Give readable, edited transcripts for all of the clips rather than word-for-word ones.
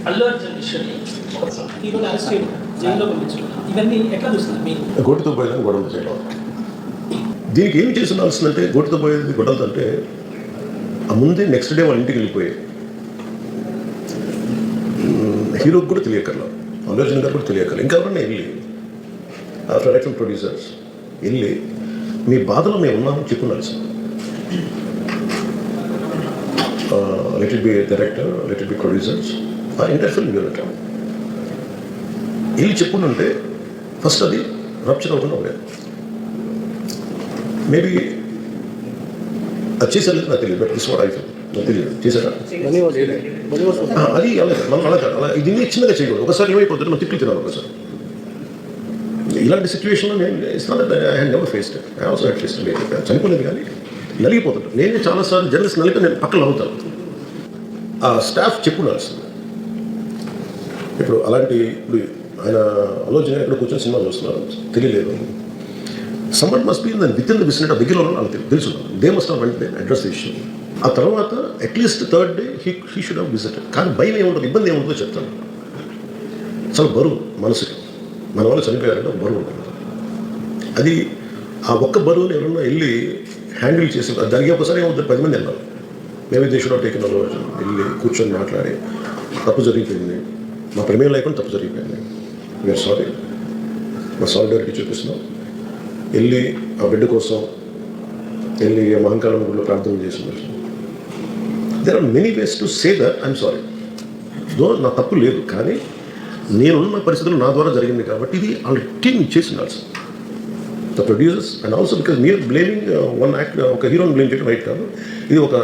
అల్లు అర్జున్ విషయాన్ని ఈరోజు అరెస్ట్ చేయడం, జైల్లో పంపించడం, ఇవన్నీ ఎట్లా చూస్తున్నారు మీరు? గోటితో పోయేదని గొడవలు చేయడం. దీనికి ఏం చేసి ఉండాల్సిందంటే, గోటితో పోయేది గొడవలు అంటే ఆ ముందే నెక్స్ట్ డే వాళ్ళ ఇంటికి వెళ్ళిపోయే హీరోకి కూడా తెలియకర్లా, అల్లు అర్జున్ గారు కూడా తెలియకర్లా, ఇంకా ఎవరన్నా వెళ్ళి డైరెక్టర్ ప్రొడ్యూసర్స్ వెళ్ళి మీ బాధలో మేము ఉన్నామని చెప్పుండాల్సింది. Let it be director, let it be producers, ఆ ఎంటైర్ ఫిల్మ్ యూనిట్ వెళ్ళి చెప్పుంటే ఫస్ట్ అది రప్చర్ అవ్వకుండా ఉండేది. మేబీ అది చేశారు నాకు తెలియదు, but this what I feel. నాకు తెలియదు చేశారా అది మనం అలా ఇది చిన్నగా చేయకూడదు. ఒకసారి ఏమైపోతుంది, మనం తిప్పి తినాలి. ఒకసారి ఇలాంటి సిచ్యువేషన్లో నేను I had never faced, I also had faced. చనిపోలేదు కానీ నలిగిపోతుంటాను. నేను చాలాసార్లు జర్నలిస్ట్ నలిపి నేను పక్కన అవుతాను. ఆ స్టాఫ్ చెప్పుండాల్సింది. ఇప్పుడు అలాంటి ఇప్పుడు ఆయన ఆలోచన ఎక్కడ కూర్చొని సినిమా చూస్తున్నారు తెలియలేదు. సమ్మన్ మస్ట్ బీ దాన్ని విత్ ఇన్ ద విసినిటీ దగ్గరలో వాళ్ళకి తెలుసు. దే మస్ట్ హావ్ వెంటనే అడ్రస్ ద ఇష్యూ. ఆ తర్వాత at least third day he should have visited. కానీ భయం ఏముంటుంది, ఇబ్బంది ఏముంటుందో చెప్తాను. చాలా బరువు మనసుకి, మన వాళ్ళు చనిపోయారంటే ఒక బరువు ఉంటుంది. అది ఆ ఒక్క బరువుని ఎవరన్నా వెళ్ళి హ్యాండిల్ చేసి దానికి ఒకసారి ఏమవుతుంది, 10 మంది వెళ్ళాలి. Maybe they should have taken over. వెళ్ళి కూర్చొని మాట్లాడి తప్పు జరిగిపోయింది, మా ప్రమేయం లేకుండా తప్పు జరిగిపోయింది, వీఆర్ సారీ, మా సాలిడారిటీ చూపిస్తున్నాం. వెళ్ళి ఆ బిడ్డ కోసం వెళ్ళి మహంకాళం గుడిలో ప్రార్థన చేస్తున్నారు. There are many ways to say that I'm sorry. Though నా తప్పు లేదు, కానీ నేనున్న పరిస్థితులు నా ద్వారా జరిగింది కాబట్టి ఇది వాళ్ళ టీం చేసి ఉండాల్సింది. The producers and also because మీరు బ్లేమింగ్ వన్ యాక్ట్, ఒక హీరోని బ్లేమ్ చేయడం రైట్ కాదు. ఇది ఒక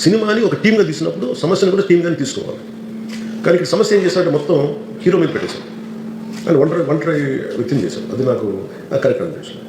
సినిమాని ఒక టీమ్గా తీసినప్పుడు సమస్యను కూడా టీమ్గానే తీసుకోవాలి. కానీ ఇక్కడ సమస్య ఏం చేశారంటే మొత్తం హీరో మీద పెట్టేశారు అండ్ ఒంటరి విత్ ఇన్ చేశారు. అది నాకు కరెక్ట్ అనిపించింది.